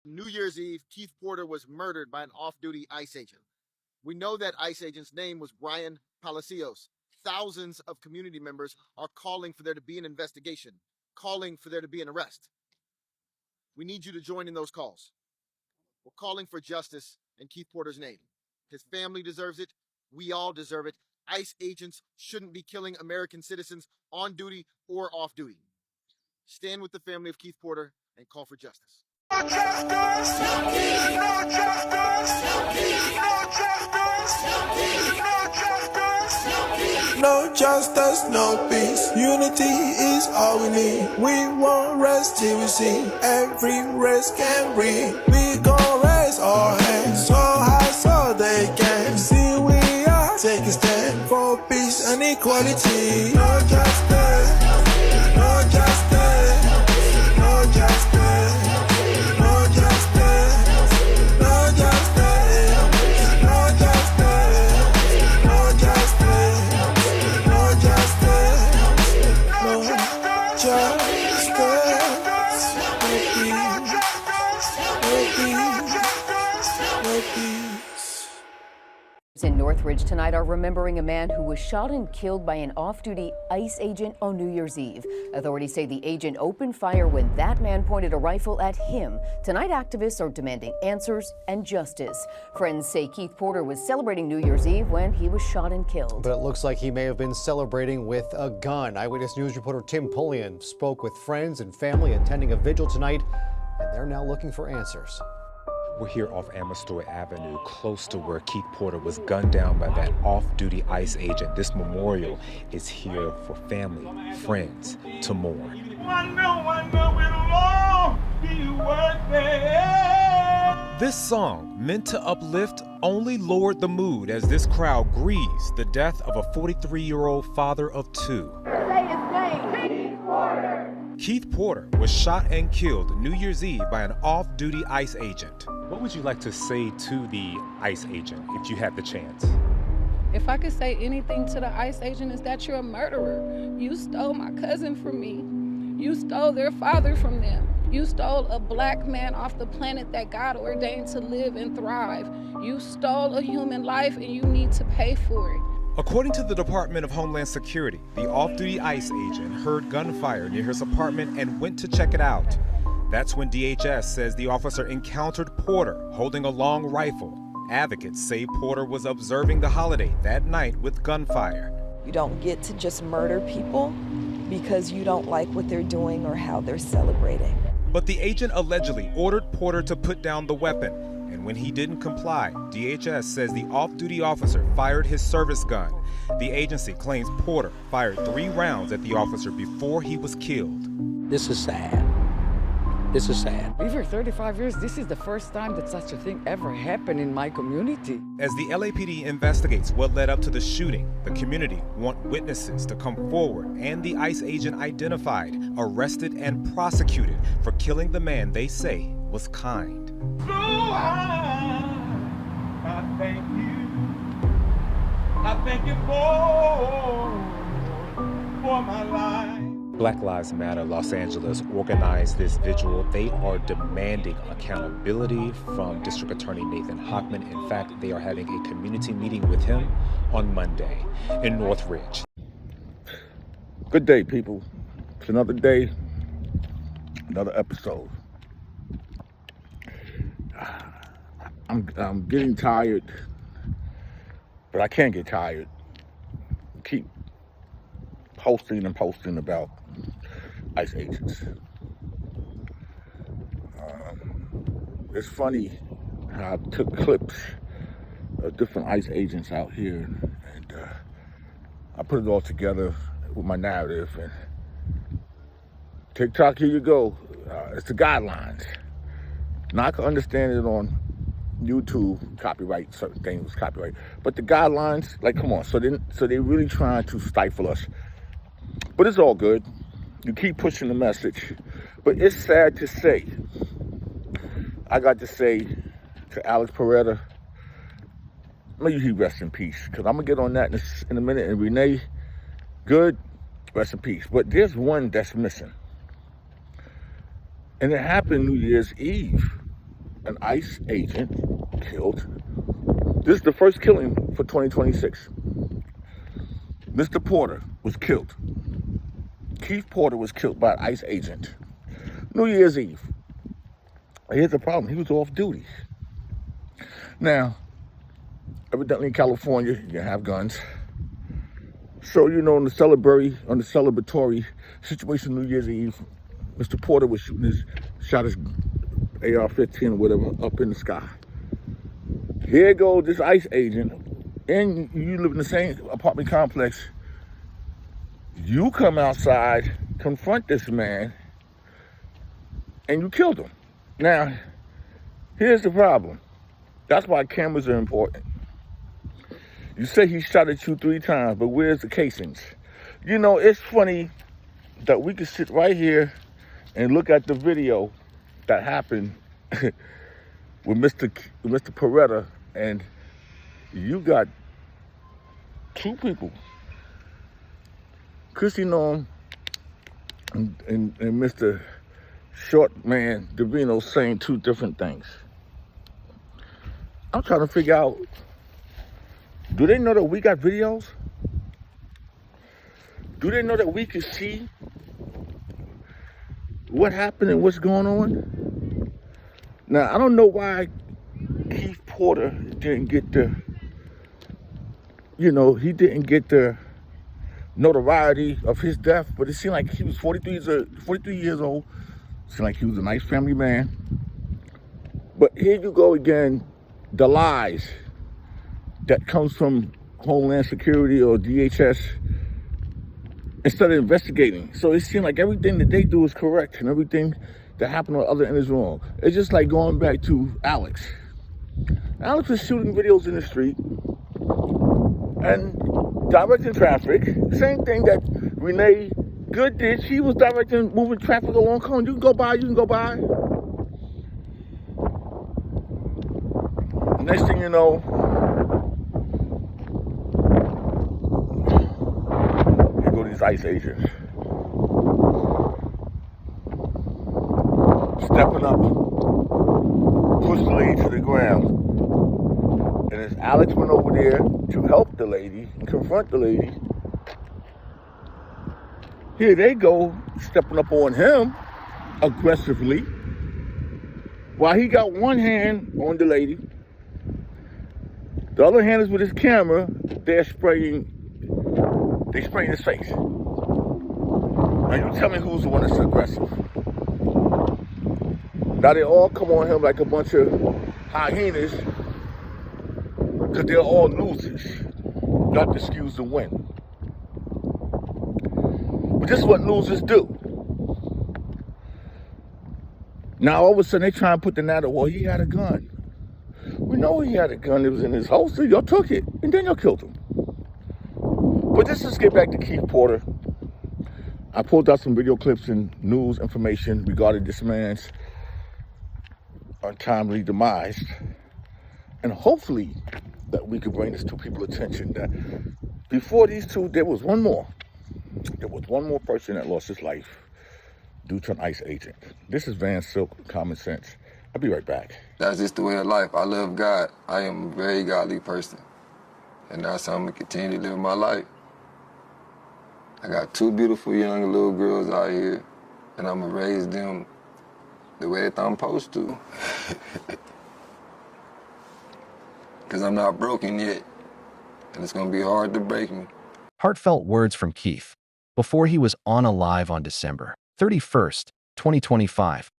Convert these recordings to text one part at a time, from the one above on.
New Year's Eve, Keith Porter was murdered by an off-duty ICE agent. We know that ICE agent's name was Brian Palacios. Thousands of community members are calling for there to be an investigation, calling for there to be an arrest. We need you to join in those calls. We're calling for justice in Keith Porter's name. His family deserves it. We all deserve it. ICE agents shouldn't be killing American citizens on duty or off duty. Stand with the family of Keith Porter and call for justice. No justice, no peace. No justice, no peace. No justice, no peace. No justice, no peace. No justice, no peace. Unity is all we need. We won't rest till we see every race can breathe. We gon' raise our hands so high so they can see we are taking stand for peace and equality. No justice, no justice, no justice. In Northridge tonight are remembering a man who was shot and killed by an off-duty ICE agent on New Year's Eve. Authorities say the agent opened fire when that man pointed a rifle at him. Tonight, activists are demanding answers and justice. Friends say Keith Porter was celebrating New Year's Eve when he was shot and killed. But it looks like he may have been celebrating with a gun. Eyewitness News reporter Tim Pullian spoke with friends and family attending a vigil tonight, and they're now looking for answers. We're here off Amestoy Avenue, close to where Keith Porter was gunned down by that off-duty ICE agent. This memorial is here for family, friends to mourn. This song, meant to uplift, only lowered the mood as this crowd grieves the death of a 43-year-old father of two. Say his name, Keith Porter. Keith Porter was shot and killed New Year's Eve by an off-duty ICE agent. What would you like to say to the ICE agent if you had the chance? If I could say anything to the ICE agent, is that you're a murderer. You stole my cousin from me. You stole their father from them. You stole a black man off the planet that God ordained to live and thrive. You stole a human life and you need to pay for it. According to the Department of Homeland Security, the off-duty ICE agent heard gunfire near his apartment and went to check it out. That's when DHS says the officer encountered Porter holding a long rifle. Advocates say Porter was observing the holiday that night with gunfire. You don't get to just murder people because you don't like what they're doing or how they're celebrating. But the agent allegedly ordered Porter to put down the weapon. And when he didn't comply, DHS says the off-duty officer fired his service gun. The agency claims Porter fired 3 rounds at the officer before he was killed. This is sad. This is sad. Over 35 years, this is the first time that such a thing ever happened in my community. As the LAPD investigates what led up to the shooting, the community want witnesses to come forward and the ICE agent identified, arrested, and prosecuted for killing the man they say was kind. So I thank you. I thank you for my life. Black Lives Matter Los Angeles organized this vigil. They are demanding accountability from District Attorney Nathan Hochman. In fact, they are having a community meeting with him on Monday in Northridge. Good day, people. It's another day, another episode. I'm getting tired, but I can't get tired. Keep posting and posting about ICE agents. It's funny how I took clips of different ICE agents out here, and I put it all together with my narrative. And TikTok, here you go. It's the guidelines. Now I can understand it on YouTube, copyright, certain things, copyright. But the guidelines, like, come on. So they really trying to stifle us. But it's all good. You keep pushing the message. But it's sad to say, I got to say to Alex Peretta, may he rest in peace. Because I'm going to get on that in a minute. And Renee, good, rest in peace. But there's one that's missing. And it happened New Year's Eve. an ICE agent killed. This is the first killing for 2026. Mr. Porter was killed. Keith Porter was killed by an ICE agent. New Year's Eve. Here's the problem. He was off duty. Now, evidently in California, you have guns. So, you know, on the celebratory situation New Year's Eve, Mr. Porter was shot his AR-15 or whatever up in the sky. Here goes this ICE agent, and you live in the same apartment complex. You come outside, confront this man, and you killed him. Now, here's the problem. That's why cameras are important. You say he shot at you 3 times, but where's the casings? You know, it's funny that we could sit right here and look at the video that happened with Mr. Peretta, and you got 2 people, Chrissy Norm and Mr. Short Man Davino, saying 2 different things. I'm trying to figure out, do they know that we got videos? Do they know that we can see what happened and what's going on? Now, I don't know why Keith Porter didn't get the, he didn't get the notoriety of his death, but it seemed like he was 43 years old. It seemed like he was a nice family man. But here you go again, the lies that comes from Homeland Security or DHS instead of investigating. So it seemed like everything that they do is correct and everything that happened on the other end is wrong. It's just like going back to Alex. Alex was shooting videos in the street and directing traffic. Same thing that Renee Good did. She was moving traffic along. Come on, you can go by, Next thing you know, here go these ICE agents. Stepping up, push the lady to the ground. And as Alex went over there to help the lady and confront the lady, here they go, stepping up on him aggressively, while he got one hand on the lady. The other hand is with his camera. They spraying his face. Now you tell me who's the one that's aggressive. Now they all come on him like a bunch of hyenas, because they're all losers. Not to excuse the win. But this is what losers do. Now all of a sudden they try and put the narrative, well, he had a gun. We know he had a gun. It was in his holster. Y'all took it, and then y'all killed him. But let's get back to Keith Porter. I pulled out some video clips and news information regarding this man's untimely demise. And hopefully that we could bring this to people's attention that before these 2, there was one more. There was one more person that lost his life due to an ICE agent. This is Van Silk, Common Sense. I'll be right back. That's just the way of life. I love God. I am a very godly person. And that's how I'm going to continue to live my life. I got 2 beautiful young little girls out here, and I'm going to raise them the way that I'm supposed to. Because I'm not broken yet, and it's going to be hard to break me. Heartfelt words from Keith before he was unalive on December 31st, 2025.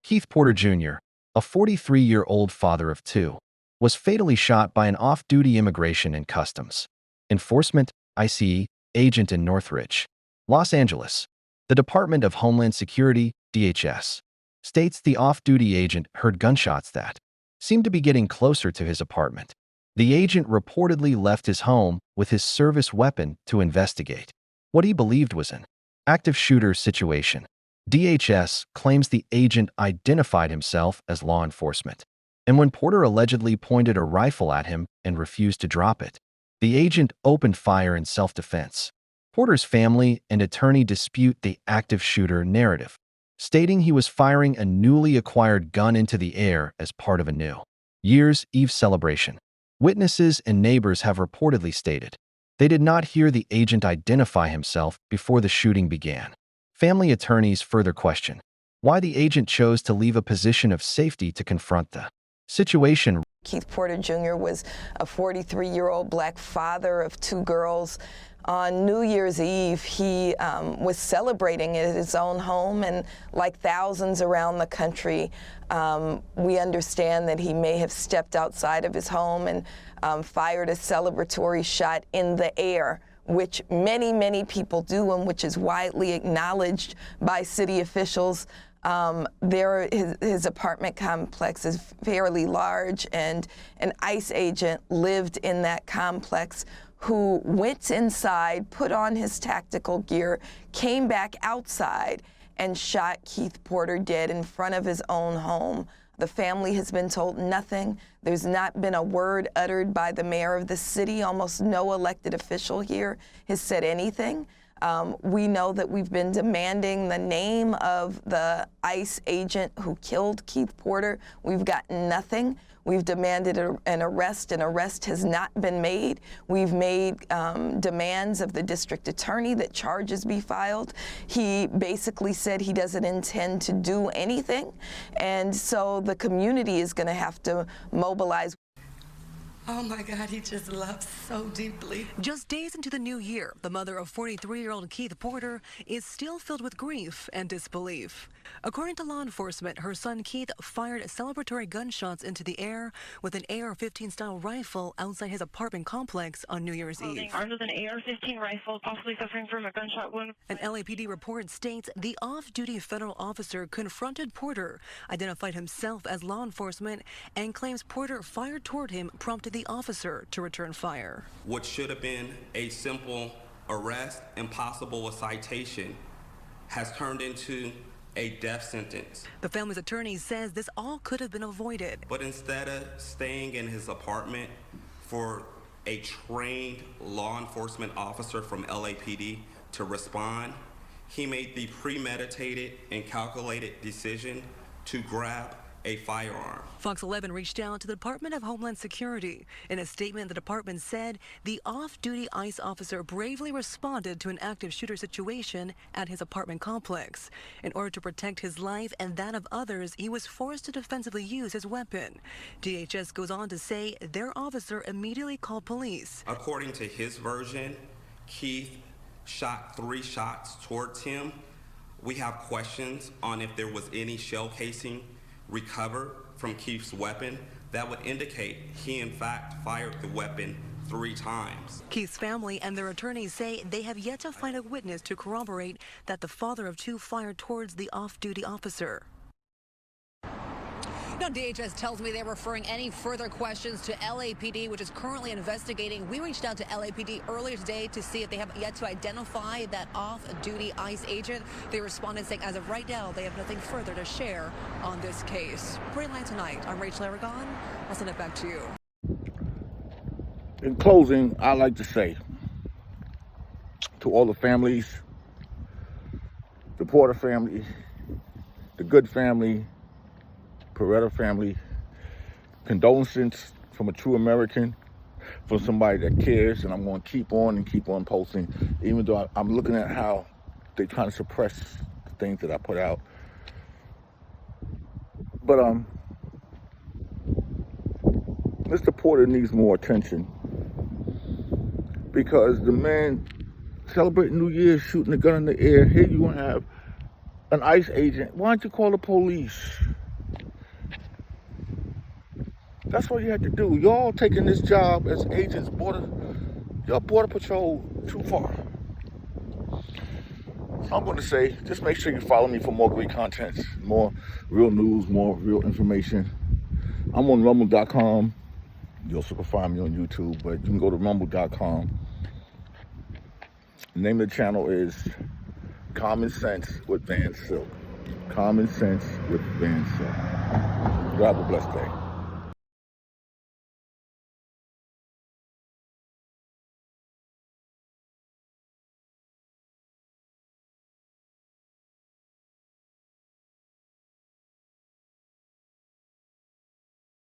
Keith Porter Jr., a 43-year-old father of 2, was fatally shot by an off-duty Immigration and Customs Enforcement (ICE) agent in Northridge, Los Angeles. The Department of Homeland Security (DHS) states the off-duty agent heard gunshots that seemed to be getting closer to his apartment. The agent reportedly left his home with his service weapon to investigate what he believed was an active shooter situation. DHS claims the agent identified himself as law enforcement, and when Porter allegedly pointed a rifle at him and refused to drop it, the agent opened fire in self-defense. Porter's family and attorney dispute the active shooter narrative. stating he was firing a newly acquired gun into the air as part of a New Year's Eve celebration. Witnesses and neighbors have reportedly stated they did not hear the agent identify himself before the shooting began. Family attorneys further question why the agent chose to leave a position of safety to confront the situation. Keith Porter Jr. was a 43-year-old black father of 2 girls. On New Year's Eve, he was celebrating at his own home, and like thousands around the country, we understand that he may have stepped outside of his home and fired a celebratory shot in the air, which many, many people do and which is widely acknowledged by city officials. His apartment complex is fairly large, and an ICE agent lived in that complex who went inside, put on his tactical gear, came back outside, and shot Keith Porter dead in front of his own home. The family has been told nothing. There's not been a word uttered by the mayor of the city. Almost no elected official here has said anything. We know that we've been demanding the name of the ICE agent who killed Keith Porter. We've gotten nothing. We've demanded an arrest. An arrest has not been made. We've made demands of the district attorney that charges be filed. He basically said he doesn't intend to do anything. And so the community is going to have to mobilize. Oh my God, he just loves so deeply. Just days into the new year, the mother of 43-year-old Keith Porter is still filled with grief and disbelief. According to law enforcement, her son Keith fired celebratory gunshots into the air with an AR-15 style rifle outside his apartment complex on New Year's Eve. Armed with an AR-15 rifle, possibly suffering from a gunshot wound. An LAPD report states the off-duty federal officer confronted Porter, identified himself as law enforcement, and claims Porter fired toward him, prompted the officer to return fire. What should have been a simple arrest and possible a citation has turned into a death sentence. The family's attorney says this all could have been avoided. But instead of staying in his apartment for a trained law enforcement officer from LAPD to respond, he made the premeditated and calculated decision to grab a firearm. Fox 11 reached out to the Department of Homeland Security. In a statement, the department said the off-duty ICE officer bravely responded to an active shooter situation at his apartment complex. In order to protect his life and that of others, he was forced to defensively use his weapon. DHS goes on to say their officer immediately called police. According to his version, Keith shot 3 shots towards him. We have questions on if there was any shell casing recovered from Keith's weapon that would indicate he in fact fired the weapon 3 times. Keith's family and their attorneys say they have yet to find a witness to corroborate that the father of 2 fired towards the off-duty officer. Now, DHS tells me they're referring any further questions to LAPD, which is currently investigating. We reached out to LAPD earlier today to see if they have yet to identify that off-duty ICE agent. They responded saying as of right now, they have nothing further to share on this case. Reporting live tonight, I'm Rachel Aragon. I'll send it back to you. In closing, I'd like to say to all the families, the Porter family, the Good family, Peretta family, condolences from a true American, from somebody that cares, and I'm going to keep on posting, even though I'm looking at how they're trying to suppress the things that I put out. But Mr. Porter needs more attention because the man celebrating New Year's, shooting a gun in the air. Here you have an ICE agent. Why don't you call the police? That's what you had to do. Y'all taking this job as agents, y'all Border Patrol too far. So I'm going to say, just make sure you follow me for more great content, more real news, more real information. I'm on rumble.com. You also can find me on YouTube, but you can go to rumble.com. The name of the channel is Common Sense with Van Silk. Common Sense with Van Silk. You have a blessed day.